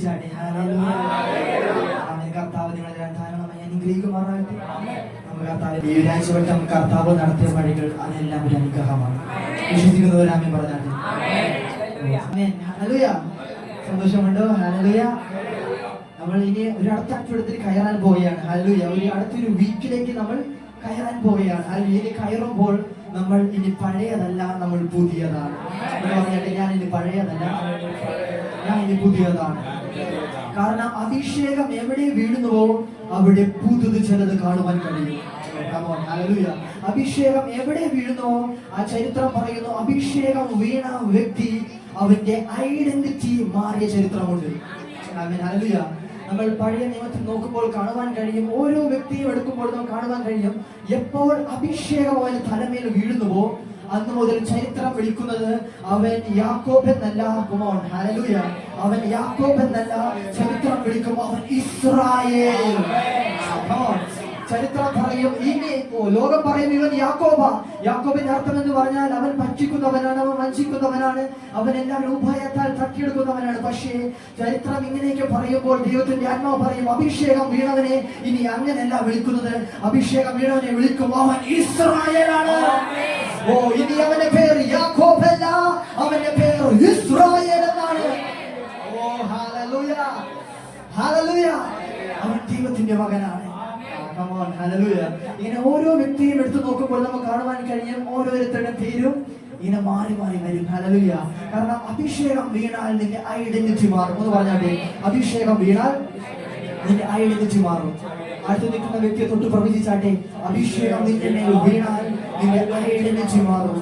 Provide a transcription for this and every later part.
ചാടി. കർത്താവ് നിങ്ങളെ ധാരാളമായി അനുഗ്രഹിക്കുമാറാകട്ടെ. നമുക്ക് കർത്താവ് ഈ ഒരാഴ്ചവട്ടം കർത്താവ് നടത്തിയ വഴികൾ അതെല്ലാം ഒരു അനുഗ്രഹമാണ്. വിശ്വസിക്കുന്നവരാമേ പറഞ്ഞാട്ടെ. ഹല്ലേലൂയ. സന്തോഷമുണ്ടോ? ഹല്ലേലൂയ. നമ്മൾ ഇനി ഒരു അടുത്ത ആഴ്ചത്തിൽ കയറാൻ പോവുകയാണ്. ഹല്ലേലൂയ. ഒരു അടുത്തൊരു വീക്കിലേക്ക് നമ്മൾ കയറാൻ പോവുകയാണ്. ഇനി കയറുമ്പോൾ നമ്മൾ ഇനി പഴയതല്ല, നമ്മൾ പുതിയതാണ്. പറഞ്ഞാട്ടെ, ഞാൻ ഇനി പഴയതല്ല, ഞാൻ ഇനി പുതിയതാണ്. കാരണം അഭിഷേകം എവിടെ വീഴുന്നുവോ അവിടെ പുതുത് ചിലത് കാണുവാൻ കഴിയും. അഭിഷേകം എവിടെ വീഴുന്നുവോ ആ ചരിത്രം പറയുന്നു, അഭിഷേകം വീണ വ്യക്തി അവന്റെ ഐഡന്റിറ്റി മാറിയ ചരിത്രമുണ്ട്. ഹല്ലേലൂയ. നമ്മൾ പഴയ നിയമത്തിൽ നോക്കുമ്പോൾ കാണുവാൻ കഴിയും, ഓരോ വ്യക്തിയും എടുക്കുമ്പോൾ നമുക്ക് കാണുവാൻ കഴിയും, എപ്പോൾ അഭിഷേകം അവന്റെ തലമേൽ വീഴുന്നുവോ അന്ന് മുതൽ ചരിത്രം വിളിക്കുന്നത് അവൻ യാക്കോബ് എന്നല്ല. ഹല്ലേലൂയ. അവൻ യാക്കോബ് എന്നല്ല, ചരിത്രം വിളിക്കും അവൻ ഇസ്രായേൽ. ചരിത്രം പറയും, ഇനി ലോകം പറയും ഇവൻ യാക്കോബ. യാക്കോബിന്റെ അർത്ഥം എന്ന് പറഞ്ഞാൽ അവൻ ഭക്ഷിക്കുന്നവനാണ്, അവൻ വഞ്ചിക്കുന്നവനാണ്, അവൻ എല്ലാവരും ഉഭയത്താൽ തട്ടിയെടുക്കുന്നവനാണ്. പക്ഷേ ചരിത്രം ഇങ്ങനെയൊക്കെ പറയുമ്പോൾ ദൈവത്തിന്റെ ആത്മാവ് പറയും, അഭിഷേകം വീണവനെ ഇനി അങ്ങനെയല്ല വിളിക്കുന്നത്, അഭിഷേകം വീണവനെ വിളിക്കും അവൻ ഇസ്രായേലാണ്. ഓ, ഇനി അവന്റെ പേര് യാക്കോബ് അല്ല, അവന്റെ പേര് ഇസ്രായേൽ എന്നാണ്. ഓ ഹല്ലേലൂയ, ഹല്ലേലൂയ. അവൻ ദൈവത്തിന്റെ മകനാണ്. ഇങ്ങനെ ഓരോ വ്യക്തിയും എടുത്തു നോക്കുമ്പോൾ നമുക്ക് കാണുവാൻ കഴിയും, ഓരോരുത്തരുടെ പേരും ഇങ്ങനെ മാറി മാറി വരും. ഹല്ലേലൂയ. കാരണം അഭിഷേകം വീണാൽ നിന്റെ ഐഡന്റിറ്റി മാറും. എന്ന് പറഞ്ഞാൽ അഭിഷേകം വീണാൽ നിന്റെ ഐഡന്റിറ്റി മാറും. അടുത്ത് നിൽക്കുന്ന വ്യക്തിയെ തൊട്ട് പ്രവചിച്ചാട്ടെ, അഭിഷേകം നിന്റെ മേൽ വീണാൽ നിന്റെ ഐഡന്റിറ്റി മാറും.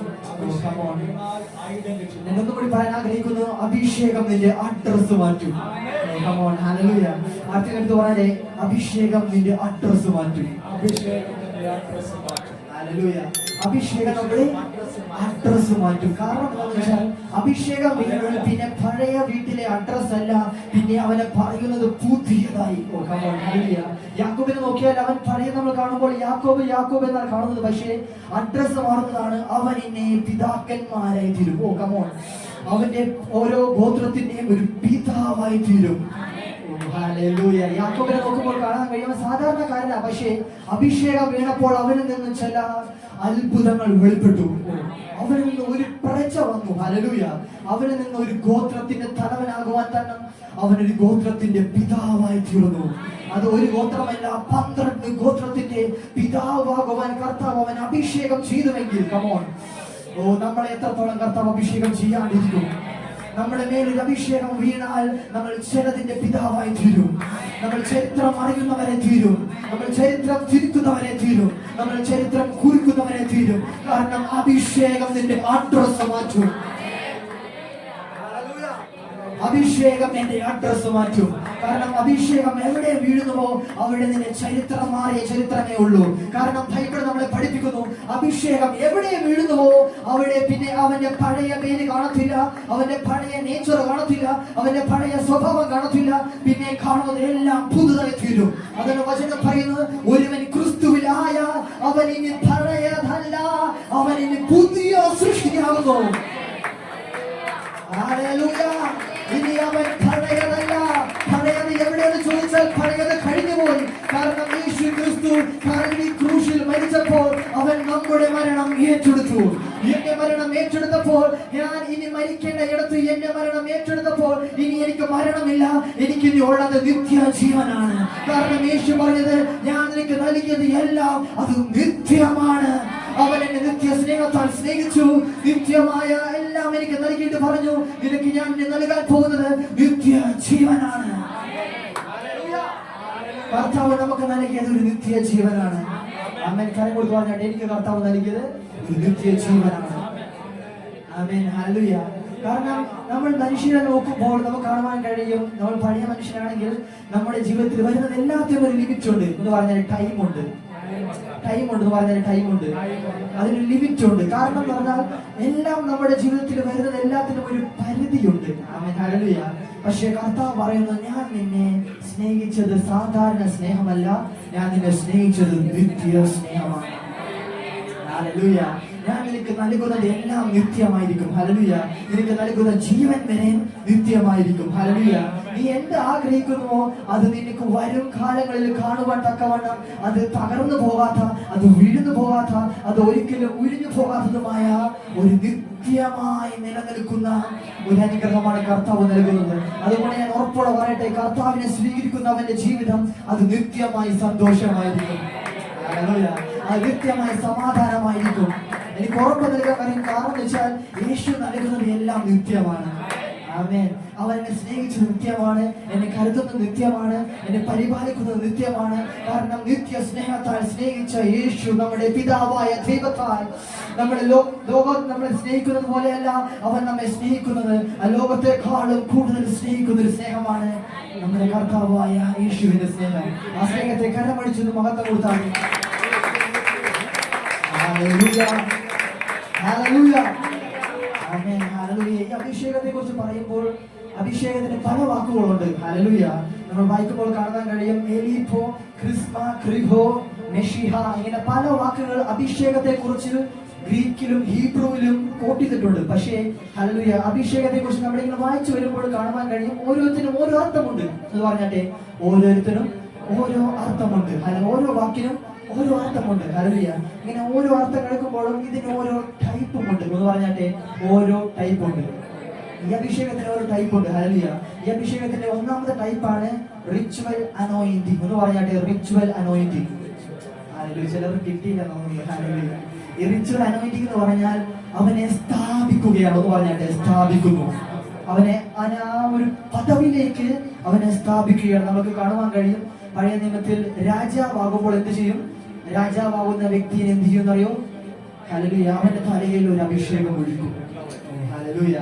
ഞാൻ ഒന്നുകൂടി പറയാൻ ആഗ്രഹിക്കുന്നു, അഭിഷേകം നിന്റെ അഡ്രസ് മാറ്റും. ഹല്ലേലൂയ. അടുത്ത് പറയാനേ, അഭിഷേകം നിന്റെ അഡ്രസ് മാറ്റും. ഹല്ലേലൂയ. അഭിഷേകം നമ്മുടെ അഡ്രസ് മാറ്റും. കാരണം എന്താണെന്ന് വെച്ചാൽ അഭിഷേകം വീണാൽ പിന്നെ പഴയ വീട്ടിലെ അഡ്രസ് അല്ല, പിന്നെ അവനെ പറയുന്നത് പുതിയതായി. യാക്കോബിനെ നോക്കിയാൽ അവൻ പഴയ നമ്മൾ കാണുമ്പോൾ യാക്കോബ് യാക്കോബ് എന്നാണ് കാണുന്നത്, പക്ഷേ അഡ്രസ് മാറുന്നതാണ്, അവൻ എന്നെ പിതാക്കന്മാരായി തീരും. ഓ കമോൺ, അവന്റെ ഓരോ ഗോത്രത്തിന്റെയും ഒരു പിതാവായി തീരും. ഹല്ലേലൂയ. യാക്കോബിനെ നോക്കുമ്പോൾ കാണാൻ കഴിയുന്ന സാധാരണക്കാരനാ, പക്ഷേ അഭിഷേകം വീണപ്പോൾ അവനിൽ നിന്ന് ചില അത്ഭുതങ്ങൾ വെളിപ്പെട്ടു. അവനിൽ നിന്ന് ഒരു പ്രജ വന്നു. ഹല്ലേലൂയ. അവനിൽ നിന്ന് ഒരു ഗോത്രത്തിന്റെ തലവനാകുവാൻ തന്നെ അവനൊരു ഗോത്രത്തിന്റെ പിതാവായി തീർന്നു. അത് ഒരു ഗോത്രമല്ല, 12 ഗോത്രത്തിന്റെ പിതാവാകുവാൻ കർത്താവ് അവൻ അഭിഷേകം ചെയ്തുവെങ്കിൽ, കമോൺ, ഓ നമ്മളെ എത്രത്തോളം കർത്താവ് അഭിഷേകം ചെയ്യാണ്ടിരിക്കും. നമ്മുടെ മേലൊരു അഭിഷേകം വീണാൽ നമ്മൾ ചിലതിന്റെ പിതാവായി തീരും. നമ്മൾ ചരിത്രം അറിയുന്നവരെ തീരും. നമ്മൾ ചരിത്രം തിരുത്തുന്നവരെ തീരും. നമ്മൾ ചരിത്രം കുറിക്കുന്നവരെ തീരും. കാരണം അഭിഷേകം നിന്റെ അഡ്രസ് മാറ്റും. അഭിഷേകം എന്റെ അഡ്രസ് മാറ്റും. കാരണം അഭിഷേകം എവിടെ വീഴുന്നുവോ അവിടെ നിന്റെ ചരിത്രം മാറിയ ചരിത്രമേ ഉള്ളൂ. കാരണം ബൈബിൾ നമ്മളെ പഠിപ്പിക്കുന്നു, അഭിഷേകം എവിടെ വീഴുന്നുവോ അവിടെ പിന്നെ അവന്റെ പഴയ പേര് കാണത്തില്ല, അവന്റെ പഴയ നേച്ചർ കാണത്തില്ല, അവന്റെ പഴയ സ്വഭാവം കാണത്തില്ല. പിന്നെ കാണുന്നത് എല്ലാം പുതുതായി തീരും. അതിന് വചനം പറയുന്നത്, ഒരുവൻ ക്രിസ്തുവിലായ അവൻ ഇനി പഴയതല്ല, അവൻ ഇനി പുതിയ സൃഷ്ടിയാകുന്നു. ഹല്ലേലൂയ. ഇനി അവൻ പഴയതല്ല. പഴയത് എവിടെയെന്ന് ചോദിച്ചാൽ പഴയത് കഴിഞ്ഞുപോയി. കാരണം യേശു ക്രിസ്തു ക്രൂശിൽ മരിച്ചപ്പോൾ അവൻ നമ്മുടെ മരണം ഏറ്റെടുത്തു. എന്റെ മരണം ഏറ്റെടുത്തപ്പോൾ, ഞാൻ ഇനി മരിക്കേണ്ട ഇടത്ത് എന്റെ മരണം ഏറ്റെടുത്തപ്പോൾ ഇനി എനിക്ക് മരണമില്ല, എനിക്ക് ഇനി ഉള്ളത് നിത്യജീവനാണ്. കാരണം യേശു പറഞ്ഞത്, ഞാൻ നിനക്ക് നൽകിയത് എല്ലാം അത് നിത്യമാണ്. അവൻ എന്നെ നിത്യ സ്നേഹത്താൽ സ്നേഹിച്ചു, നിത്യമായ എല്ലാം എനിക്ക് നൽകിയിട്ട് പറഞ്ഞു, നിനക്ക് ഞാൻ നൽകാൻ പോകുന്നത് നിത്യ ജീവനാണ്. കർത്താവ് നമുക്ക് നൽകിയത് ഒരു നിത്യ ജീവനാണ്. ആമേൻ. കരം കൊടുത്ത് പറഞ്ഞാൽ, എനിക്ക് കർത്താവ് നൽകിയത് ഒരു നിത്യ ജീവനാണ്. ആമേൻ. ഹല്ലേലൂയ. കാരണം നമ്മൾ മനുഷ്യരെ നോക്കുമ്പോൾ നമുക്ക് കാണുവാൻ കഴിയും, നമ്മൾ പഴയ മനുഷ്യനാണെങ്കിൽ നമ്മുടെ ജീവിതത്തിൽ വരുന്നത് എല്ലാത്തിനും ഒരു ലിമിറ്റ് ഉണ്ട്. എന്ന് പറഞ്ഞാൽ ടൈമുണ്ട്. എന്ന് പറഞ്ഞാൽ ടൈമുണ്ട്, അതിന് ലിമിറ്റ് ഉണ്ട്. കാരണം എന്ന് പറഞ്ഞാൽ എല്ലാം നമ്മുടെ ജീവിതത്തിൽ വരുന്നത് എല്ലാത്തിനും ഒരു പരിധിയുണ്ട്. ഹല്ലേലൂയ. പക്ഷെ കർത്താവ് പറയുന്നത്, ഞാൻ നിന്നെ സ്നേഹിച്ചത് സാധാരണ സ്നേഹമല്ല, ഞാൻ നിന്നെ സ്നേഹിച്ചത് നിത്യ സ്നേഹമാണ്. ഹല്ലേലൂയ. ഞാൻ നിനക്ക് നിനക്ക് നൽകുന്നത് എല്ലാം നിത്യമായിരിക്കും. ഹല്ലേലൂയ. നിനക്ക് നൽകുന്ന ജീവൻ വരെ നിത്യമായിരിക്കും. ഹല്ലേലൂയ. നീ എന്ത് ആഗ്രഹിക്കുന്നുവോ അത് നിനക്ക് വരും കാലങ്ങളിൽ കാണുവാൻ തക്കവണ്ണം അത് തകർന്നു പോകാത്ത, അത് വീഴുന്നു പോകാത്ത, അത് ഒരിക്കലും ഉരിഞ്ഞു പോകാത്തതുമായ ഒരു നിത്യമായി നിലനിൽക്കുന്ന ഒരു അനുഗ്രഹമാണ് കർത്താവ് നൽകുന്നത്. അതുകൊണ്ട് ഞാൻ ഉറപ്പോടെ പറയട്ടെ, കർത്താവിനെ സ്വീകരിക്കുന്നവന്റെ ജീവിതം അത് നിത്യമായി സന്തോഷമായിരിക്കും. അത് നിത്യമായ സമാധാനമായിരിക്കും. എനിക്ക് ഉറപ്പ് നൽകാൻ പറയും. കാരണം എന്ന് വെച്ചാൽ യേശു നൽകുന്നത് എല്ലാം നിത്യമാണ്. ആമേൻ. അവൻ എന്നെ സ്നേഹിച്ചത് നിത്യമാണ്, എന്നെ കരുതുന്നത് നിത്യമാണ്, എന്നെ പരിപാലിക്കുന്നത് നിത്യമാണ്. കാരണം നിത്യ സ്നേഹത്താൽ സ്നേഹിച്ച യേശു നമ്മുടെ പിതാവായ ദൈവത്താൽ നമ്മുടെ ലോകം നമ്മളെ സ്നേഹിക്കുന്നത് പോലെയല്ല അവൻ നമ്മെ സ്നേഹിക്കുന്നത്. ആ ലോകത്തെക്കാളും കൂടുതൽ സ്നേഹിക്കുന്ന ഒരു സ്നേഹമാണ് നമ്മുടെ കർത്താവായ യേശുവിന്റെ സ്നേഹം. ആ സ്നേഹത്തെ കരമടിച്ചൊന്ന് മഹത്വം കൊടുത്താൽ ഈ അഭിഷേകത്തെ കുറിച്ച് പറയുമ്പോൾ അഭിഷേകത്തിന് പല വാക്കുകളുണ്ട്. ഹല്ലേലൂയ. നമ്മൾ വായിക്കുമ്പോൾ കാണാൻ കഴിയും എലീഫോ, ക്രിസ്മ, ക്രിഹോ, മെഷിഹ, ഇങ്ങനെ പല വാക്കുകൾ അഭിഷേകത്തെ കുറിച്ച് ഗ്രീക്കിലും ഹീബ്രുവിലും കോട്ട് ചെയ്തിട്ടുണ്ട്. പക്ഷേ ഹല്ലേലൂയ, അഭിഷേകത്തെ കുറിച്ച് നമ്മൾ ഇങ്ങനെ വായിച്ചു വരുമ്പോൾ കാണുവാൻ കഴിയും ഓരോരുത്തരും ഓരോ അർത്ഥമുണ്ട് എന്ന് പറഞ്ഞാട്ടെ. ഓരോരുത്തരും ഓരോ അർത്ഥമുണ്ട്. ഓരോ വാക്കിനും ഓരോ അർത്ഥമുണ്ട്. ഹല്ലേലൂയ. ഇങ്ങനെ ഓരോ അർത്ഥം കിടക്കുമ്പോഴും ഇതിന് ഓരോ ടൈപ്പുമുണ്ട് എന്ന് പറഞ്ഞാട്ടെ. ഓരോ ടൈപ്പുണ്ട്. ഈ അഭിഷേകത്തിന് ഓരോ ടൈപ്പുണ്ട്. ഹല്ലേലൂയ. ഈ അഭിഷേകത്തിന്റെ ഒന്നാമത്തെ ടൈപ്പാണ് റിച്വൽ അനോയിന്റിംഗ് എന്ന് പറഞ്ഞാട്ടെ. Ritual anointing. ഹല്ലേലൂയ. ചിലർക്ക് കിട്ടിയില്ല തോന്നുന്നു. ഹല്ലേലൂയ. ഈ റിച്വൽ അനോയിന്റിംഗ് എന്ന് പറഞ്ഞാൽ അവനെ സ്ഥാപിക്കുകയാണ് എന്ന് പറഞ്ഞാട്ടെ. സ്ഥാപിക്കുന്നു. അവനെ ആ ഒരു പദവിയിലേക്ക് അവനെ സ്ഥാപിക്കുകയാണ്. നമുക്ക് കാണുവാൻ കഴിയും പഴയ നിയമത്തിൽ രാജാവാകുമ്പോൾ എന്ത് ചെയ്യും? രാജാവാകുന്ന വ്യക്തിയെ എന്ത് ചെയ്യുമെന്നറിയോ? ഹല്ലേലൂയ. അവന്റെ തലയിൽ ഒരു അഭിഷേകം ഒഴിക്കും. ഹല്ലേലൂയ.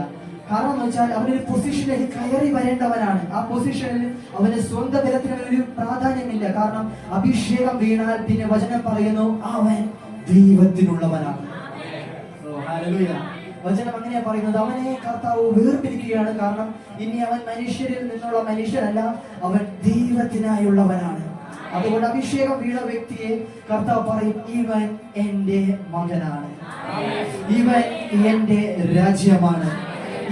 കാരണം എന്ന് വെച്ചാൽ അവനൊരു പൊസിഷനിലേക്ക് കയറി വരേണ്ടവനാണ്. ആ പൊസിഷനിൽ അവന് സ്വന്തം ബലത്തിന് ഒരു പ്രാധാന്യമില്ല. കാരണം അഭിഷേകം വീണാൽ പിന്നെ വചനം പറയുന്നു അവൻ ദൈവത്തിനുള്ളവനാണ്. ഹല്ലേലൂയ. വചനം അങ്ങനെയാ പറയുന്നത്. അവനെ കർത്താവ് വേർപിരിക്കുകയാണ്. കാരണം ഇനി അവൻ മനുഷ്യരിൽ നിന്നുള്ള മനുഷ്യനല്ല, അവൻ ദൈവത്തിനായുള്ളവനാണ്. അതുകൊണ്ട് അഭിഷേകം വീണ വ്യക്തിയെ കർത്താവ് പറയും ഇവൻ എന്റെ മകനാണ്, ഇവൻ എന്റെ രാജ്യമാണ്,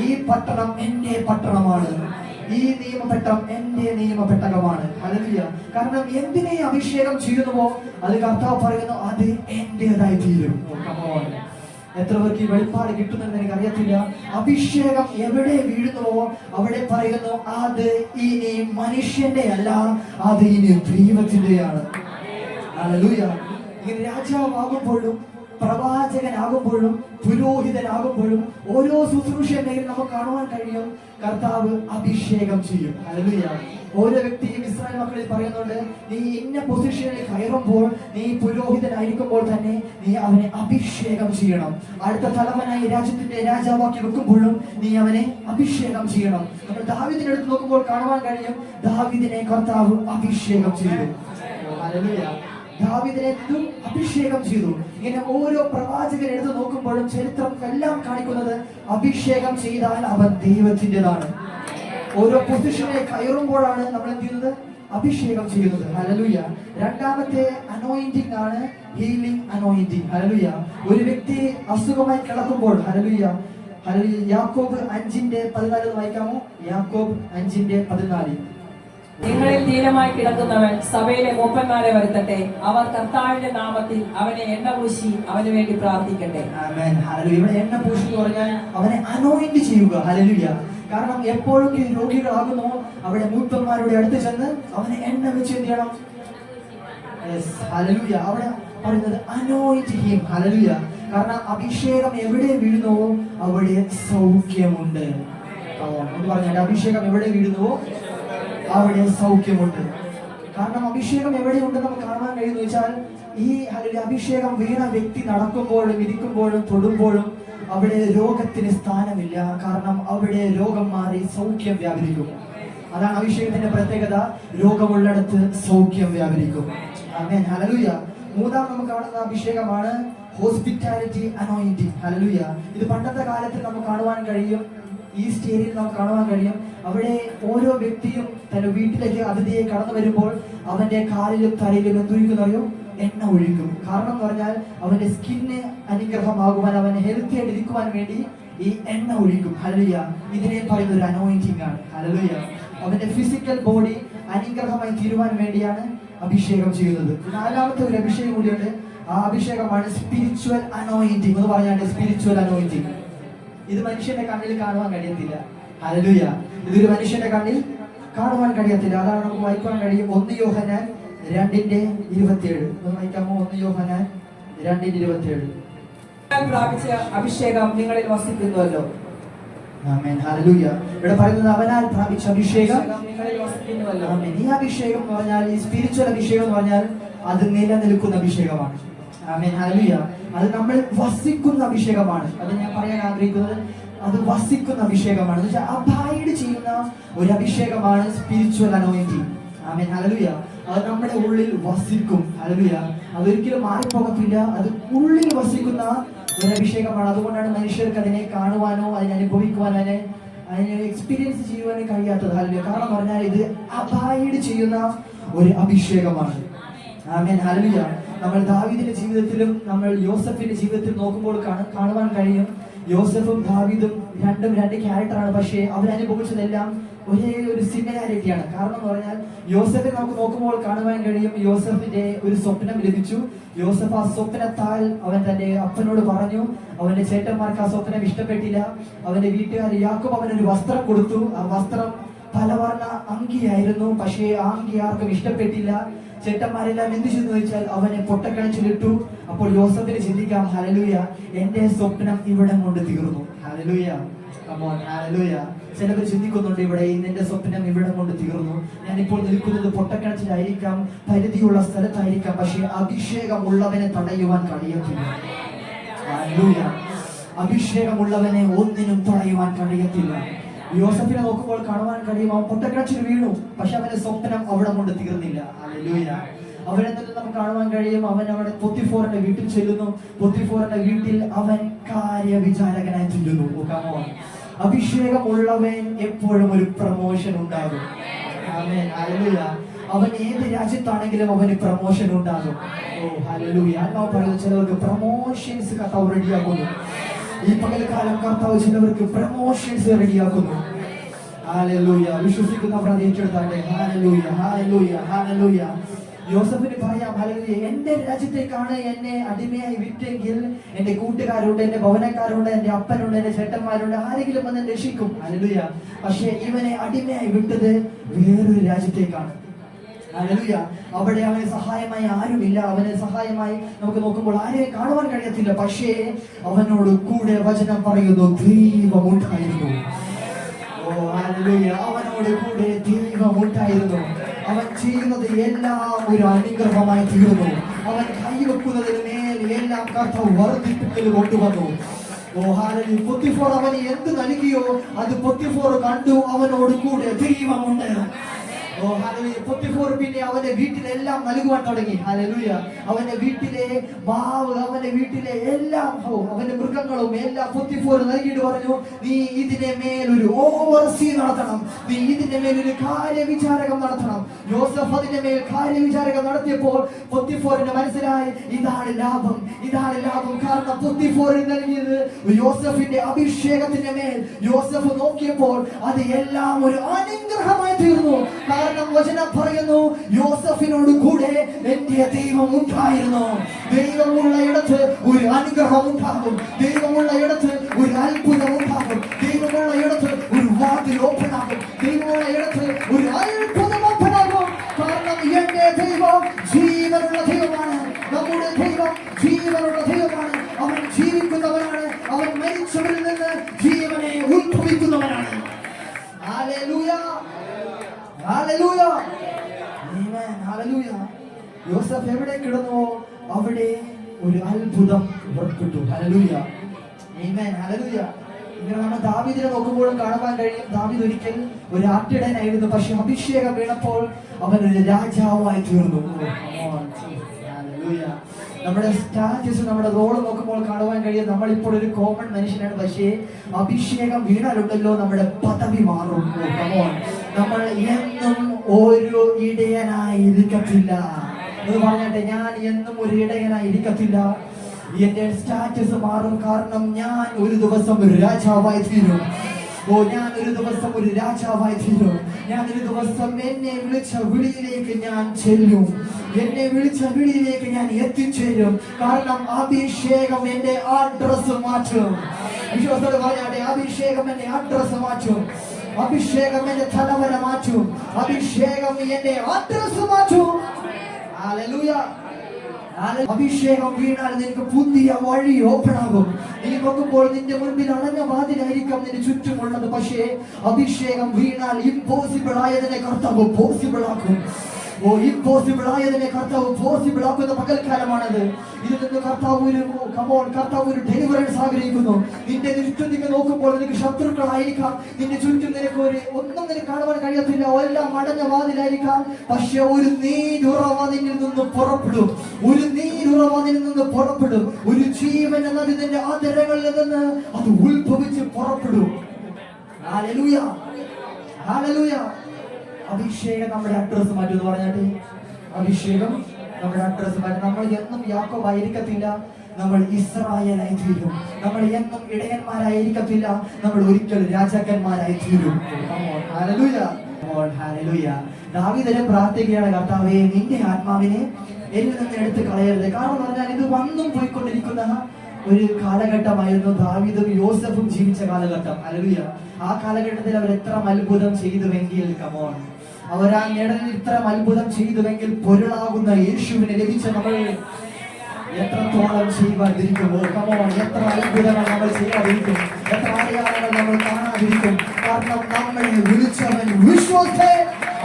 ഈ പട്ടണം എന്റെ പട്ടണമാണ്, ഈ നിയമപ്പെട്ടം എന്റെ നിയമപ്പെട്ടകമാണ്. ഹല്ലേലൂയ. കാരണം എന്തിനെ അഭിഷേകം ചെയ്യുന്നുവോ അത് കർത്താവ് പറയുന്നു അത് എന്റേതായി തീരും. എത്ര പേർക്ക് ഈ വെളിപ്പാട് കിട്ടുമെന്ന് എനിക്ക് അറിയത്തില്ല. അഭിഷേകം എവിടെ വീഴുന്നുവോ അവിടെ പറയുന്നു അത് ഇനി മനുഷ്യന്റെ അല്ല, അത് ഇനി ദൈവത്തിന്റെയാണ്. ഹല്ലേലൂയ. ഇങ്ങനെ രാജാവാകുമ്പോഴും പ്രവാചകനാകുമ്പോഴും പുരോഹിതനാകുമ്പോഴും ഓരോ ശുശ്രൂഷയും നമുക്ക് കാണുവാൻ കഴിയും കർത്താവ് അഭിഷേകം ചെയ്യും. ഹല്ലേലൂയ. ഓരോ വ്യക്തിയും ഇസ്രായേൽ മക്കളിൽ പറയുന്നുണ്ട് നീ ഇന്ന പൊസിഷനിൽ കയറുമ്പോൾ, നീ പുരോഹിതനായിരിക്കുമ്പോൾ തന്നെ നീ അവനെ അഭിഷേകം ചെയ്യണം. അടുത്ത തലവനായി രാജ്യത്തിന്റെ രാജാവാക്കി വെക്കുമ്പോഴും നീ അവനെ അഭിഷേകം ചെയ്യണം. നമ്മൾ ദാവീദിനെ എടുത്ത് നോക്കുമ്പോൾ കാണുവാൻ കഴിയും ദാവീദിനെ കർത്താവ് അഭിഷേകം ചെയ്തു. ഹല്ലേലൂയ. ദാവീദിനെ അഭിഷേകം ചെയ്തു. ഇങ്ങനെ ഓരോ പ്രവാചകരെ എടുത്ത് നോക്കുമ്പോഴും ചരിത്രം എല്ലാം കാണിക്കുന്നത് അഭിഷേകം ചെയ്താൽ അവൻ ദൈവത്തിൻ്റെതാണ്. ഓരോ പൊസിഷനിലേക്ക് കയറുമ്പോഴാണ് നമ്മൾ എന്ത് ചെയ്യുന്നത്? അഭിഷേകം ചെയ്യുന്നത്. ഹല്ലേലൂയ. രണ്ടാമത്തെ അനോയിന്റിംഗ് ആണ് ഹീലിംഗ് അനോയിന്റിംഗ്. ഹല്ലേലൂയ. ഒരു വ്യക്തി അസുഖമായി കിടക്കുമ്പോൾ, ഹല്ലേലൂയ, ഹല്ലേലൂയ, യാക്കോബ് 5:14 വായിക്കാമോ? യാക്കോബ് 5:14. നിങ്ങളിൽ ദീനമായി കിടക്കുന്നവൻ സഭയിലെ മൂപ്പന്മാരെ വരുത്തട്ടെ, അവർ കർത്താവിന്റെ നാമത്തിൽ അവനെ എണ്ണ പൂശി അവന് വേണ്ടി പ്രാർത്ഥിക്കട്ടെ. ആമേൻ. ഹല്ലേലൂയ. ഇവിടെ എണ്ണ പൂശി എന്ന് പറഞ്ഞാൽ അവനെ അനോയിന്റ് ചെയ്യുക. ഹല്ലേലൂയ. കാരണം എപ്പോഴൊക്കെ രോഗികളാകുന്നു അവിടെ മൂപ്പന്മാരുടെ അടുത്ത് ചെന്ന് അവനെ എണ്ണ വെച്ച് എന്ത് ചെയ്യണം? ഹല്ലേലൂയ. അവിടെ പറയുന്നത് അനോയിന്റ് ഹിം. ഹല്ലേലൂയ. കാരണം അഭിഷേകം എവിടെ വീഴുന്നുവോ അവിടെ സൗഖ്യമുണ്ട്. എന്ന് പറഞ്ഞാൽ അഭിഷേകം എവിടെ വീഴുന്നുവോ അവിടെ സൗഖ്യമുണ്ട്. കാരണം അഭിഷേകം എവിടെയുണ്ട് നമുക്ക് കാണാൻ കഴിയുന്ന വെച്ചാൽ ഈ അഭിഷേകം വീണ വ്യക്തി നടക്കുമ്പോഴും ഇരിക്കുമ്പോഴും തൊടുമ്പോഴും അവിടെ രോഗത്തിന് സ്ഥാനമില്ല. കാരണം അവിടെ രോഗം മാറി സൗഖ്യം വ്യാപരിക്കും. അതാണ് അഭിഷേകത്തിന്റെ പ്രത്യേകത. രോഗമുള്ളിടത്ത് സൗഖ്യം വ്യാപരിക്കും. ആമേൻ. ഹല്ലേലൂയ. മൂന്നാം നമുക്ക് കാണുന്ന അഭിഷേകമാണ് ഹോസ്പിറ്റാലിറ്റി അനോയിന്റിംഗ്. ഹല്ലേലൂയ. ഇത് പണ്ടത്തെ കാലത്ത് നമുക്ക് കാണുവാൻ കഴിയും. ഈസ്റ്റ് ഏരിയയിൽ നമുക്ക് കാണുവാൻ കഴിയും. അവിടെ ഓരോ വ്യക്തിയും തന്റെ വീട്ടിലേക്ക് അതിഥിയെ കടന്നു വരുമ്പോൾ അവന്റെ കാലിലും തലയിലും എന്തുരിക്കുന്നറിയോ? എണ്ണ ഒഴിക്കും. കാരണം എന്ന് പറഞ്ഞാൽ അവന്റെ സ്കിന്ന് അനുഗ്രഹമാകുവാൻ, അവനെ ഹെൽത്തി ആയിട്ട് ഇരിക്കുവാൻ വേണ്ടി ഈ എണ്ണ ഒഴിക്കും. ഹല്ലേലൂയ. ഇതിനെ പറയുന്ന ഒരു അനോയിന്റിംഗ് ആണ്. ഹല്ലേലൂയ. അവന്റെ ഫിസിക്കൽ ബോഡി അനുഗ്രഹമായി തീരുവാൻ വേണ്ടിയാണ് അഭിഷേകം ചെയ്യുന്നത്. നാലാമത്തെ ഒരു അഭിഷേകം കൂടിയുണ്ട്. ആ അഭിഷേകമാണ് സ്പിരിച്വൽ അനോയിന്റിംഗ് എന്ന് പറഞ്ഞാൽ സ്പിരിച്വൽ അനോയിന്റിംഗ്. ഇത് മനുഷ്യന്റെ കണ്ണിൽ കാണുവാൻ കഴിയത്തില്ല. ഹല്ലേലൂയ. ഇതൊരു മനുഷ്യന്റെ കണ്ണിൽ കാണുവാൻ കഴിയത്തില്ല. അതാണ് നമുക്ക് വായിക്കാൻ കഴിയും. 1 യോഹന്നാൻ 2:27. വായിക്കാമോ? 1 യോഹന്നാൻ 2:27. പ്രാപിച്ച അഭിഷേകം നിങ്ങളിൽ വസിക്കുന്നുവല്ലോ. ആമേൻ. ഹല്ലേലൂയ. ഇവിടെ പറയുന്നത് അവനാൽ പ്രാപിച്ച അഭിഷേകം നിങ്ങളിൽ വസിക്കുന്നുവല്ലോ. ആമേൻ. ഈ അഭിഷേകം എന്ന് പറഞ്ഞാൽ, ഈ സ്പിരിച്വൽ അഭിഷേകം എന്ന് പറഞ്ഞാൽ അത് നിലനിൽക്കുന്ന അഭിഷേകമാണ്. ആമേൻ. ഹല്ലേലൂയ. അത് നമ്മൾ വസിക്കുന്ന അഭിഷേകമാണ്. അത് ഞാൻ പറയാൻ ആഗ്രഹിക്കുന്നത്, അത് വസിക്കുന്ന അഭിഷേകമാണ്. എന്ന് വെച്ചാൽ അബൈഡ് ചെയ്യുന്ന ഒരു അഭിഷേകമാണ് സ്പിരിച്വൽ അനോയിന്റിംഗ്. ആമേൻ. ഹല്ലേലൂയ. അത് നമ്മുടെ ഉള്ളിൽ വസിക്കും. ഹല്ലേലൂയ. അതൊരിക്കലും മാറിപ്പോകത്തില്ല. അത് ഉള്ളിൽ വസിക്കുന്ന ഒരു അഭിഷേകമാണ്. അതുകൊണ്ടാണ് മനുഷ്യർക്ക് അതിനെ കാണുവാനോ അതിനെ അനുഭവിക്കുവാനോ അതിനെ എക്സ്പീരിയൻസ് ചെയ്യുവാനോ കഴിയാത്തത്. ഹല്ലേലൂയ. കാരണം പറഞ്ഞാൽ ഇത് അബൈഡ് ചെയ്യുന്ന ഒരു അഭിഷേകമാണ്. ആമേൻ. ഹല്ലേലൂയ. നമ്മൾ ദാവീദിന്റെ ജീവിതത്തിലും നമ്മൾ യോസഫിന്റെ ജീവിതത്തിൽ നോക്കുമ്പോൾ കാണുവാൻ കഴിയും. യോസഫും ദാവീദും രണ്ടും രണ്ട് ക്യാരക്ടറാണ്. പക്ഷേ അവരനുഭവിച്ചതെല്ലാം ഒരേ ഒരു സിമിലാരിറ്റിയാണ്. കാരണം എന്ന് പറഞ്ഞാൽ യോസഫിനെ നമുക്ക് നോക്കുമ്പോൾ കാണുവാൻ കഴിയും. യോസഫിന്റെ ഒരു സ്വപ്നം ലഭിച്ചു. യോസഫ് ആ സ്വപ്നത്താൽ അവൻ തന്റെ അപ്പനോട് പറഞ്ഞു. അവന്റെ ചേട്ടന്മാർക്ക് ആ സ്വപ്നം ഇഷ്ടപ്പെട്ടില്ല. അവന്റെ വീട്ടുകാർ യാക്കോബ് അവനൊരു വസ്ത്രം കൊടുത്തു. ആ വസ്ത്രം പലവർണ്ണ അങ്കിയായിരുന്നു. പക്ഷേ ആ അങ്കി ആർക്കും ഇഷ്ടപ്പെട്ടില്ല. ചേട്ടന്മാരെല്ലാം എന്ത് ചെയ്തു വെച്ചാൽ അവനെ പൊട്ടക്കണച്ചിലിട്ടു. അപ്പോൾ യോസഫിന് ചിന്തിക്കാം, ഹല്ലേലൂയ, എന്റെ സ്വപ്നം ഇവിടെ കൊണ്ട് തീർന്നു. ഹല്ലേലൂയ. കമോൺ. ഹല്ലേലൂയ. ചിലവർ ചിന്തിക്കുന്നുണ്ട്, ഇവിടെ എന്റെ സ്വപ്നം ഇവിടെ കൊണ്ട് തീർന്നു. ഞാനിപ്പോൾ നിൽക്കുന്നത് പൊട്ടക്കണച്ചിലായിരിക്കാം, പരിധിയുള്ള സ്ഥലത്തായിരിക്കാം. പക്ഷേ അഭിഷേകമുള്ളവനെ തടയുവാൻ കഴിയത്തില്ല. ഹല്ലേലൂയ. അഭിഷേകമുള്ളവനെ ഒന്നിനും തടയുവാൻ കഴിയത്തില്ല. യോസഫിനെ നോക്കുമ്പോൾ കാണുവാൻ കഴിയും, അവൻ പൊട്ടക്കിണച്ചിൽ വീണു. പക്ഷെ അവന്റെ സ്വപ്നം അവിടെ കൊണ്ട് തീർന്നില്ല. ഹല്ലേലൂയ. അവനെ തന്നെ നമുക്ക് കാണുവാൻ കഴിയും. അവൻ അവിടെ പൊത്തിഫോറിന്റെ വീട്ടിൽ ചെല്ലുന്നു. പൊത്തിഫോറിന്റെ വീട്ടിൽ അവൻ കാര്യവിചാരകനായി ചെല്ലുന്നു. അഭിഷേകമുള്ളവൻ എപ്പോഴും ഒരു പ്രമോഷൻ ഉണ്ടാകും. ആമേൻ. ഹല്ലേലൂയ. അവൻ ഏത് രാജ്യത്താണെങ്കിലും അവന് പ്രമോഷൻ ഉണ്ടാകും. ഓ ഹല്ലേലൂയ. ആത്മാവ് പറയുന്നത് ചിലവർക്ക് പ്രമോഷൻസ് കർത്താവ് റെഡിയാക്കുന്നു. ഈ പകൽക്കാലം കർത്താവ് ചിലവർക്ക് പ്രമോഷൻസ് റെഡിയാക്കുന്നു. ഹല്ലേലൂയ. വിശ്വസിക്കുന്നവർ അത് ഏറ്റെടുത്താട്ടെ. ഹല്ലേലൂയ. ഹല്ലേലൂയ. ഹല്ലേലൂയ. യോസഫിന് പറയാം, ഹല്ലേലൂയ, എന്റെ രാജ്യത്തേക്കാണ് എന്നെ അടിമയായി വിറ്റെങ്കിൽ എന്റെ കൂട്ടുകാരുണ്ട്, എന്റെ ഭവനക്കാരുണ്ട്, എന്റെ അപ്പനുണ്ട്, എന്റെ ചേട്ടന്മാരുണ്ട്, ആരെങ്കിലും വന്ന് രക്ഷിക്കും. ഹല്ലേലൂയ. പക്ഷെ ഇവനെ അടിമയായി വിട്ടത് വേറൊരു രാജ്യത്തേക്കാണ്. ഹല്ലേലൂയ. അവിടെ അവന് സഹായമായി ആരുമില്ല. അവന് സഹായമായി നമുക്ക് നോക്കുമ്പോൾ ആരെയും കാണുവാൻ കഴിയത്തില്ല. പക്ഷേ അവനോട് കൂടെ വചനം പറയുന്നു, ദൈവമുണ്ടായിരുന്നു. ഓ ഹല്ലേലൂയ. അവനോട് കൂടെ ദൈവമുണ്ടായിരുന്നു. അവൻ ചെയ്യുന്നത് എല്ലാം ഒരു അനുഗ്രഹമായി തീർന്നു. അവൻ കൈവെക്കുന്നതിന് മേൽ എല്ലാം കർത്താവ് വർദ്ധിപ്പിക്കൽ കൊണ്ടുവന്നു. ഓ ഹല്ലേലൂയ. പൊത്തിഫോർ അവന് എന്ത് നൽകിയോ അത് പൊത്തിഫോർ കണ്ടു. അവനോട് കൂടെ ദൈവമുണ്ട്. ഓ ഹല്ലേലൂയ. പൊത്തിഫോർ പിന്നെ അവന്റെ വീട്ടിലെല്ലാം നൽകുവാൻ തുടങ്ങി. ഹല്ലേലൂയ. അവന്റെ വീട്ടിലെ മാവ്, അവന്റെ വീട്ടിലെ എല്ലാം, അവന്റെ മൃഗങ്ങളും എല്ലാം പൊത്തിഫോർ നൽകിയിട്ട് പറഞ്ഞു, നീ ഇതിന്റെ മേലൊരു ഓവർസീ നടത്തണം, നീ ഇതിന്റെ മേലൊരു കാര്യവിചാരകം നടത്തണം. യോസഫ് അതിന്റെ മേൽ കാര്യവിചാരകം നടത്തിയപ്പോൾ പൊത്തിഫോറിന് മനസ്സിലായി, ഇതാണ് ലാഭം, ഇതാണ് ലാഭം. കാരണം പൊത്തിഫോറിന് നൽകിയത് യോസഫിന്റെ അഭിഷേകത്തിന്റെ മേൽ യോസഫ് നോക്കിയപ്പോൾ അത് എല്ലാം ഒരു അനുഗ്രഹമായി തീർന്നു. കാരണം വചനം പറയുന്നു, യോസഫിനോട് കൂടെ എന്റെ ദൈവം ഉണ്ടായിരുന്നു. ദൈവമുള്ള ഇടത്ത് ഒരു അനുഗ്രഹം ഉണ്ടാകും. ദൈവമുള്ള ഇടത്ത് ഒരു അത്ഭുതം ഉണ്ടാകും. ദൈവമുള്ള ഇടത്ത് ഒരു വാതിൽ ഓപ്പൺ ആകും. ദൈവമുള്ള ഇടത്ത് ഒരു അത്ഭുതം ഓപ്പൺ ആകും. കാരണം എന്റെ ദൈവം ജീവനുള്ള ദൈവമാണ്. നമ്മുടെ ദൈവം ജീവനുള്ള ദൈവമാണ്. അവൻ ജീവിക്കുന്നവനാണ്. അവൻ മരിച്ചവരിൽ നിന്ന് ജീവനെ ഉത്ഭവിക്കുന്നവനാണ്. ഹല്ലേലൂയ. ഹല്ലേലൂയ. ആമേൻ. ഹല്ലേലൂയ. യോസഫ് എവിടെ കിടന്നുവോ അവിടെ ഒരു അത്ഭുതം പുറപ്പെട്ടു. ഹല്ലേലൂയ. ആമേൻ. ഹല്ലേലൂയ. ഇങ്ങനെ നമ്മൾ ദാവീദിനെ നോക്കുമ്പോഴും കാണുവാൻ കഴിയും, ദാവീദ് ഒരിക്കൽ ഒരു ആട്ടിടയനായിരുന്നു. പക്ഷെ അഭിഷേകം വീണപ്പോൾ അവൻ ഒരു രാജാവായി തീർന്നു. ഹല്ലേലൂയ. നമ്മുടെ സ്റ്റാറ്റസ്, നമ്മുടെ റോള് നോക്കുമ്പോൾ കാണുവാൻ കഴിയും, നമ്മളിപ്പോൾ ഒരു കോമൺ മനുഷ്യനാണ്. പക്ഷേ അഭിഷേകം വീണാലുണ്ടല്ലോ നമ്മുടെ പദവി മാറും. നമ്മൾ എന്നും ഒരു ഇടയനായിരിക്കത്തില്ല. എന്ന് പറഞ്ഞിട്ട് ഞാൻ എന്നും ഒരു ഇടയനായി ഇരിക്കത്തില്ല. എന്റെ സ്റ്റാറ്റസ് മാറും. കാരണം ഞാൻ ഒരു ദിവസം ഒരു രാജാവായി തീരും. ഞാൻ ഒരു ദിവസം ഒരു രാജാവായി തീരും. ഞാൻ ഒരു ദിവസം എന്നെ വിളിച്ച വിളിയിലേക്ക് ഞാൻ ചെല്ലും. എന്നെ വിളിച്ച വിളിയിലേക്ക് ഞാൻ എത്തിച്ചേരും. കാരണം അഭിഷേകം എന്റെ അഡ്രസ് മാറ്റും. വിശ്വാസത്തോടെ പറഞ്ഞാട്ടെ, അഭിഷേകം എന്റെ അഡ്രസ് മാറ്റും. അഭിഷേകം എന്റെ തലവര മാറ്റും. അഭിഷേകം എന്റെ അഡ്രസ് മാറ്റും. ഹല്ലേലൂയ. അഭിഷേകം വീണാൽ നിനക്ക് പുതിയ വഴി ഓപ്പൺ ആകും. നീ നോക്കുമ്പോൾ നിന്റെ മുൻപിൽ അടഞ്ഞ വാതിലായിരിക്കാം നിന്റെ ചുറ്റുമുള്ളത്. പക്ഷേ അഭിഷേകം വീണാൽ ഇമ്പോസിബിൾ ആയതിനെ കർത്താവ് പോസിബിൾ ആക്കും. ഇമ്പോസിബിൾ ആയതിനെ കർത്താവ് പോസിബിൾ ആക്കുന്ന പകൽക്കാലമാണത്. ഇതിൽ നിന്ന് കർത്താവ് ഒരു ഡെലിവറൻസ് ആഗ്രഹിക്കുന്നു. നിന്റെ ചുറ്റും നോക്കുമ്പോൾ നിനക്ക് ശത്രുക്കളായിരിക്കാം. നിന്റെ ചുറ്റും നിനക്ക് ഒന്നും നിനക്ക് കാണുവാൻ കഴിയത്തില്ല. എല്ലാം അടഞ്ഞ വാതിലായിരിക്കാം. പക്ഷെ ഒരു നീരുറവ നിന്നിൽ നിന്ന് പുറപ്പെടും. ഒരു നീരുറവ നിന്നിൽ നിന്ന് പുറപ്പെടും. ഒരു ജീവൻ എന്നത് നിന്റെ ആദരങ്ങളിൽ നിന്ന് അത് ഉത്ഭവിച്ച് പുറപ്പെടും. Hallelujah, hallelujah. അഭിഷേകം നമ്മുടെ അഡ്രസ് മാറ്റും എന്ന് പറഞ്ഞാട്ട്, അഭിഷേകം നമ്മുടെ അഡ്രസ് മാറ്റും. നമ്മൾ എന്നും യാക്കോബായിരിക്കത്തില്ല, നമ്മൾ ഇസ്രായേലായി തീരും. നമ്മൾ എന്നും ഇടയന്മാരായിരിക്കത്തില്ല, നമ്മൾ ഒരിക്കലും രാജാക്കന്മാരായി തീരും. Hallelujah, hallelujah. ദാവീദ് പ്രാർത്ഥിക്കുകയാണ്, കർത്താവേ നിന്റെ ആത്മാവിനെ എന്നിൽ നിന്ന് എടുത്ത് കളയരുത്. കാരണം പറഞ്ഞാൽ ഇത് വന്നും പോയിക്കൊണ്ടിരിക്കുന്ന ഒരു കാലഘട്ടമായിരുന്നു ദാവീദും യോസഫും ജീവിച്ച കാലഘട്ടം. ഹല്ലേലൂയ. ആ കാലഘട്ടത്തിൽ അവർ എത്ര അത്ഭുതം ചെയ്തുവെങ്കിൽ, കമോൺ, അവർ ആ നിഴലിൽ ഇത്ര അത്ഭുതം ചെയ്തുവെങ്കിൽ പൊരുളാകുന്ന യേശുവിനെ ലഭിച്ച നമ്മൾ എത്രത്തോളം ചെയ്യാതിരിക്കുമോ? കമോൺ, എത്ര അത്ഭുതങ്ങൾ നമ്മൾ ചെയ്യാതിരിക്കും, എത്ര അടയാളങ്ങൾ നമ്മൾ കാണാതിരിക്കും. കാരണം നമ്മളെ വിളിച്ചവൻ വിശ്വസേ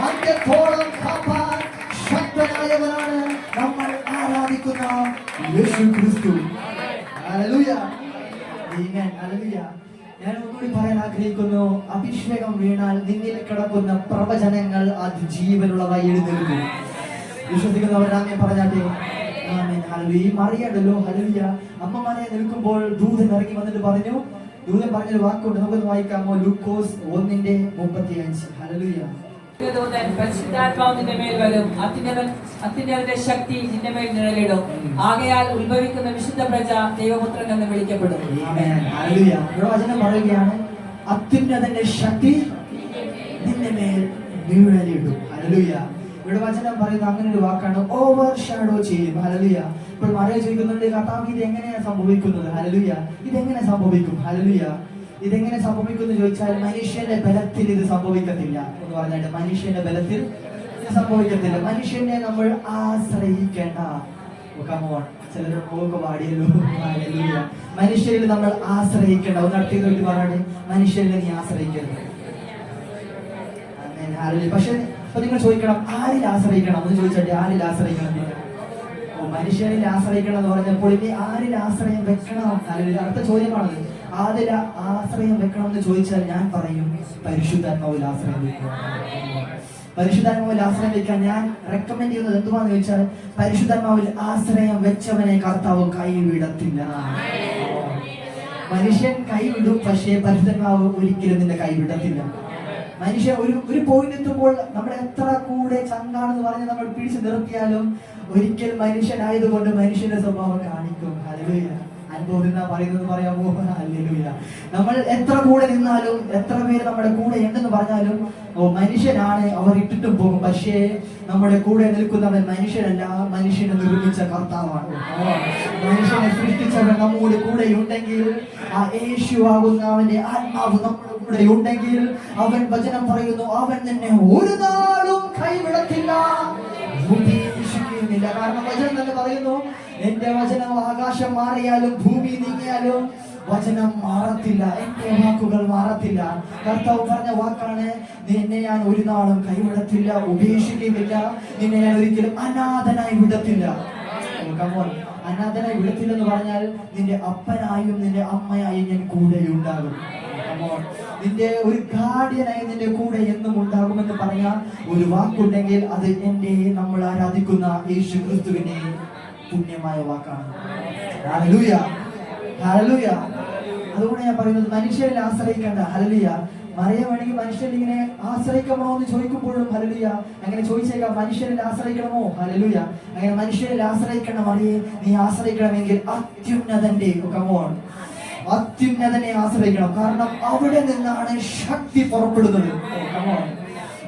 അന്ത്യത്തോളം കാപ്പാൻ ശക്തനായവനാണ് നമ്മൾ ആരാധിക്കുന്ന യേശു ക്രിസ്തു. ഹല്ലേലൂയ, ആമേൻ, ഹല്ലേലൂയ. ഞാൻ ഒന്നുകൂടി പറയാൻ ആഗ്രഹിക്കുന്നു, അഭിഷേകം വീണാൽ നിന്നിൽ കിടക്കുന്ന പ്രവചനങ്ങൾ അത് ജീവനുള്ളതായി എഴുന്നേൽക്കും. വിശ്വസിക്കുന്നവർ ആമേൻ പറഞ്ഞാട്ടെ. ആമേൻ, ഹല്ലേലൂയ. ഈ മറിയണ്ടല്ലോ, ഹല്ലേലൂയ, അമ്മമാരെ നിൽക്കുമ്പോൾ ദൂതൻ ഇറങ്ങി വന്നിട്ട് പറഞ്ഞു, ദൂതൻ പറഞ്ഞൊരു വാക്കുണ്ട്, നമുക്കൊന്ന് വായിക്കാമോ? ലൂക്കോസ് 1:35. ഹല്ലേലൂയ. പരിശുദ്ധാത്മാവ് നിന്റെ മേൽ വരും, അത്യുന്നതന്റെ ശക്തി നിന്റെ മേൽ നിഴലിടും. ആകയാൽ ഉത്ഭവിക്കുന്ന വിശുദ്ധ പ്രജ ദൈവപുത്രൻ എന്ന് വിളിക്കപ്പെടും. വചനം പറയുകയാണ്, അത്യുന്നതന്റെ ശക്തി നിന്റെ മേൽ നിഴലിടും. ഹല്ലേലൂയ. ഇവിടെ വചനം പറയുന്ന അങ്ങനെ ഒരു വാക്കാണ്, ഓവർ ഷാഡോ ചെയ്യും. ഹല്ലേലൂയ. ഇപ്പോൾ മറിയ ചോദിക്കുന്നുണ്ട്, കർത്താവ് ഇത് എങ്ങനെയാണ് സംഭവിക്കുന്നത്? ഹല്ലേലൂയ. ഇതെങ്ങനെ സംഭവിക്കും? ഹല്ലേലൂയ. ഇതെങ്ങനെ സംഭവിക്കുന്നു ചോദിച്ചാൽ, മനുഷ്യന്റെ ബലത്തിൽ ഇത് സംഭവിക്കത്തില്ല എന്ന് പറഞ്ഞാൽ, മനുഷ്യന്റെ ബലത്തിൽ ഇത് സംഭവിക്കത്തില്ല. മനുഷ്യനെ നമ്മൾ ആശ്രയിക്കേണ്ട. ചിലർ പോക്ക് പാടിയല്ലോ. മനുഷ്യരിൽ നമ്മൾ ആശ്രയിക്കേണ്ട. ഒന്ന് അടുത്തേക്ക് വേണ്ടി പറഞ്ഞാൽ, മനുഷ്യരിൽ നീ ആശ്രയിക്കരുത്. പക്ഷെ അപ്പൊ നിങ്ങൾ ചോദിക്കണം, ആരിൽ ആശ്രയിക്കണം എന്ന് ചോദിച്ചാൽ, ആരിൽ ആശ്രയിക്കണം? മനുഷ്യരിൽ ആശ്രയിക്കണം എന്ന് പറഞ്ഞപ്പോൾ ഇനി ആരിൽ ആശ്രയം വെക്കണം? അടുത്ത ചോദ്യമാണത്. ആരിൽ ആശ്രയം വെക്കണം എന്ന് ചോദിച്ചാൽ ഞാൻ പറയും, പരിശുദ്ധാത്മാവിൽ ആശ്രയം വെക്കണം. പരിശുദ്ധാത്മാവിൽ ആശ്രയം വെക്കാൻ ഞാൻ റെക്കമെൻഡ് ചെയ്യുന്നത് എന്തുവാന്ന് ചോദിച്ചാൽ, പരിശുദ്ധാത്മാവിൽ ആശ്രയം വെച്ചവനെ കർത്താവ് കൈവിടത്തില്ല. മനുഷ്യൻ കൈവിടും, പക്ഷേ പരിശുദ്ധാത്മാവ് ഒരിക്കലും നിന്റെ കൈവിടത്തില്ല. മനുഷ്യ ഒരു പോയിന്റ് എത്തുമ്പോൾ നമ്മൾ എത്ര കൂടെ ചങ്കാണെന്ന് പറഞ്ഞ് നമ്മൾ പിടിച്ചു നിർത്തിയാലും ഒരിക്കൽ മനുഷ്യനായതുകൊണ്ട് മനുഷ്യന്റെ സ്വഭാവം കാണിക്കും. ഹല്ലേലൂയ. അനുഭവം പറയുന്നത് പറയാമോ? ഹല്ലേലൂയ. നമ്മൾ എത്ര കൂടെ നിന്നാലും എത്ര പേര് നമ്മുടെ കൂടെ ഉണ്ടെന്ന് പറഞ്ഞാലും മനുഷ്യനാണ്, അവർ ഇട്ടിട്ടും പോകും. പക്ഷേ നമ്മുടെ കൂടെ നിൽക്കുന്നവൻ മനുഷ്യനല്ല, മനുഷ്യനെ നിർമ്മിച്ച കർത്താവാണ്. മനുഷ്യനെ സൃഷ്ടിച്ചവൻ നമ്മുടെ കൂടെ ഉണ്ടെങ്കിൽ, ആ യേശു ആകുന്ന അവന്റെ ആത്മാവ് നമ്മുടെ കൂടെ ഉണ്ടെങ്കിൽ, അവൻ വചനം പറയുന്നു, അവൻ നിന്നെ ഒരു നാളും കൈവിടത്തില്ല, ഉപേക്ഷിക്കുന്നില്ല. കാരണം വചനം തന്നെ പറയുന്നു, എന്റെ വചനം ആകാശം മാറിയാലും ഭൂമി നീങ്ങിയാലും വചനം മാറത്തില്ല, എന്റെ വാക്കുകൾ മാറത്തില്ല. കർത്താവ് പറഞ്ഞ വാക്കാണ്, നിന്നെ ഞാൻ ഒരു നാളും കൈവിടത്തില്ല, ഉപേക്ഷിക്കുന്നില്ല, നിന്നെ ഞാൻ ഒരിക്കലും അനാഥനായി വിടത്തില്ല. അനാഥനായി വിടത്തില്ലെന്ന് പറഞ്ഞാൽ നിന്റെ അപ്പനായും നിന്റെ അമ്മയായും ഞാൻ കൂടെ ഉണ്ടാകും. നിന്റെ ഒരു ഗാർഡിയനായി നിന്റെ കൂടെ എന്നും ഉണ്ടാകുമെന്ന് പറഞ്ഞ ഒരു വാക്കുണ്ടെങ്കിൽ അത് നമ്മൾ ആരാധിക്കുന്ന യേശു ക്രിസ്തുവിന്റെ പുണ്യമായ വാക്കാണ്. Hallelujah, hallelujah. അതുകൊണ്ട് ഞാൻ പറയുന്നത്, മനുഷ്യരിൽ ആശ്രയിക്കേണ്ട. ഹല്ലേലൂയ. വേണമെങ്കിൽ മനുഷ്യൻ ഇങ്ങനെ ആശ്രയിക്കണമോ എന്ന് ചോദിക്കുമ്പോഴും ഹല്ലേലൂയ അങ്ങനെ ചോദിച്ചേക്കാം, മനുഷ്യരിൽ ആശ്രയിക്കണമോ? ഹല്ലേലൂയ അങ്ങനെ മനുഷ്യരിൽ ആശ്രയിക്കണം. മറിയേ, നീ ആശ്രയിക്കണമെങ്കിൽ അത്യുന്നതന്റെ അത്യുന്നതനെ ആശ്രയിക്കണം. കാരണം അവിടെ നിന്നാണ് ശക്തി പുറപ്പെടുന്നത്.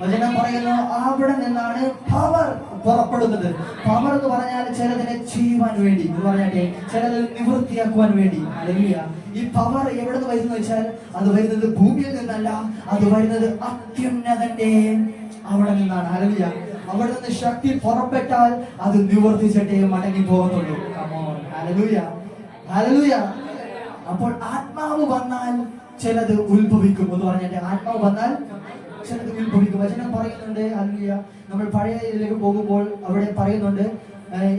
വചനം പറയുന്നു, അവിടെ നിന്നാണ് പവർ പുറപ്പെടുന്നത്. പവർ എന്ന് പറഞ്ഞാൽ ചിലതിനെ ചെയ്യുവാൻ വേണ്ടി എന്ന് പറഞ്ഞാട്ടെ, ചിലത് നിവൃത്തിയാക്കുവാൻ വേണ്ടി. ഹല്ലേലൂയ. ഈ പവർ എവിടെ നിന്ന് വരുന്നു വെച്ചാൽ അത് വരുന്നത് ഭൂമിയിൽ നിന്നല്ല, അത് വരുന്നത് അത്യുന്നതന്റെ അവിടെ നിന്നാണ്. ഹല്ലേലൂയ. അവിടെ നിന്ന് ശക്തി പുറപ്പെട്ടാൽ അത് നിവർത്തിച്ചിട്ടേ മടങ്ങി പോകുന്നുള്ളൂ. Hallelujah, hallelujah. അപ്പോൾ ആത്മാവ് വന്നാൽ ചിലത് ഉത്ഭവിക്കും എന്ന് പറഞ്ഞാൽ, ആത്മാവ് വന്നാൽ ചിലത് ഉത്ഭവിക്കും. വചനം പറയുന്നുണ്ട്, ഹല്ലേലൂയ, നമ്മൾ പഴയ ഇതിലേക്ക് പോകുമ്പോൾ അവിടെ പറയുന്നുണ്ട്,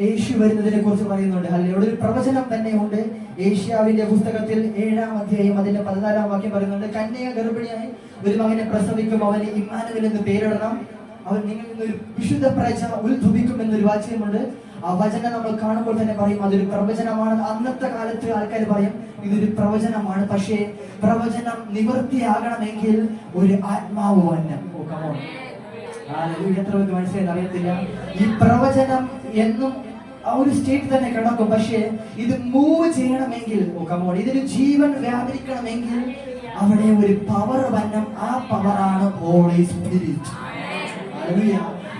യേശു വരുന്നതിനെ കുറിച്ച് പറയുന്നുണ്ട്. ഹല്ലേലൂയ. അവിടെ ഒരു പ്രവചനം തന്നെ ഉണ്ട്. ഏഷ്യാവിന്റെ പുസ്തകത്തിൽ 7-ാം അധ്യായം അതിന്റെ 14-ാം വാക്യം പറയുന്നുണ്ട്, കന്യക ഗർഭിണിയായി ഒരു മകനെ പ്രസവിക്കും, അവന് ഇമ്മാനുവേൽ എന്ന് പേരിടണം, അവൻ നിങ്ങളിൽ നിന്നൊരു വിശുദ്ധ പ്രജ ഉത്ഭവിക്കും എന്നൊരു വാക്യമുണ്ട്. ആ വചനം നമ്മൾ കാണുമ്പോൾ തന്നെ പറയും അതൊരു പ്രവചനമാണ്. അന്നത്തെ കാലത്ത് ആൾക്കാർ പറയും ഇതൊരു പ്രവചനമാണ്. പക്ഷേ പ്രവചനം നിവൃത്തിയാകണമെങ്കിൽ ഒരു ആത്മാവ് വന്നം. എത്ര പേർക്ക് മനസ്സിലായി അറിയത്തില്ല. ഈ പ്രവചനം എന്നും ആ ഒരു സ്റ്റേറ്റ് തന്നെ കിടക്കും. പക്ഷേ ഇത് മൂവ് ചെയ്യണമെങ്കിൽ, ഇതിന് ജീവൻ വ്യാപരിക്കണമെങ്കിൽ അവിടെ ഒരു പവർ വന്നം. ആ പവറാണ് ഹോളി സ്പിരിറ്റ്.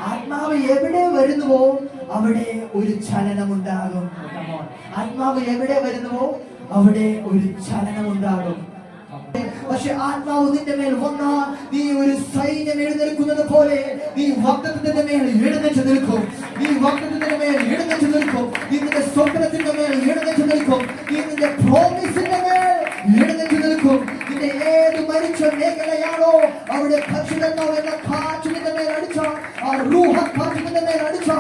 ആത്മാവ് എവിടെ വരുന്നുവോ അവിടെ ഒരു ചലനമുണ്ടാകും. ആത്മാവ് എവിടെ വരുന്നുവോ അവിടെ ഒരു ചലനമുണ്ടാകും. പക്ഷെ ആത്മാവ് നിന്റെ മേൽ വന്നാൽ നീ ഒരു സൈന്യം എഴുന്നേൽക്കുന്നത് പോലെ നീ വാഗ്ദത്തത്തിന്റെ മേൽ എഴുന്നേറ്റ് നിൽക്കും. നീ വാഗ്ദത്തത്തിന്റെ മേൽ എഴുന്നേറ്റ് നിൽക്കും. നീ നിന്റെ സ്വപ്നത്തിന്റെ മേൽ എഴുന്നേറ്റ് നിൽക്കും. നീ നിന്റെ പ്രോമിസിന്റെ മേൽ എഴുന്നേറ്റ് നിൽക്കും. നിന്റെ ഏത് മരിച്ച മേഖലയാണോ അവിടെ പരിശുദ്ധാത്മാവ് എന്ന കാറ്റ് നിന്റെ മേൽ അടിച്ച, ആ റൂഹ കാറ്റ് നിന്റെ മേൽ അടിച്ച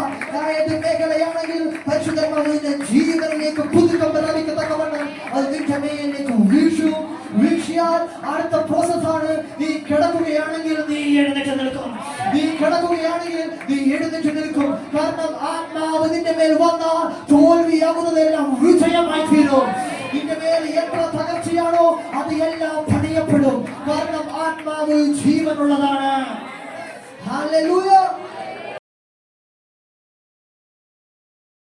ഏത് മേഖലയാണെങ്കിൽ പരിശുദ്ധാത്മാവ് നിന്റെ ജീവനിലേക്ക് പുതുക്കം പ്രാപിക്കത്തക്കവണ്ണം അത് നിന്റെ മേലേക്ക് വീഴ്ചയാൽ അടുത്ത പ്രോസസ്സാണ്. നീ കിടക്കുകയാണെങ്കിൽ നീ എഴുന്നേറ്റ് നിൽക്കും. നീ കിടക്കുകയാണെങ്കിൽ നീ എഴുന്നേറ്റ് നിൽക്കും. കാരണം ആത്മാവ് നിന്റെ മേൽ വന്നാൽ തോൽവിയാകുന്നതെല്ലാം വിജയമായി തീരും. നിന്റെ മേൽ എത്ര തകർച്ചയാണോ അത് എല്ലാം പണിയപ്പെടും. കാരണം ആത്മാവ് ജീവനുള്ളതാണ്. ഹല്ലേലൂയ.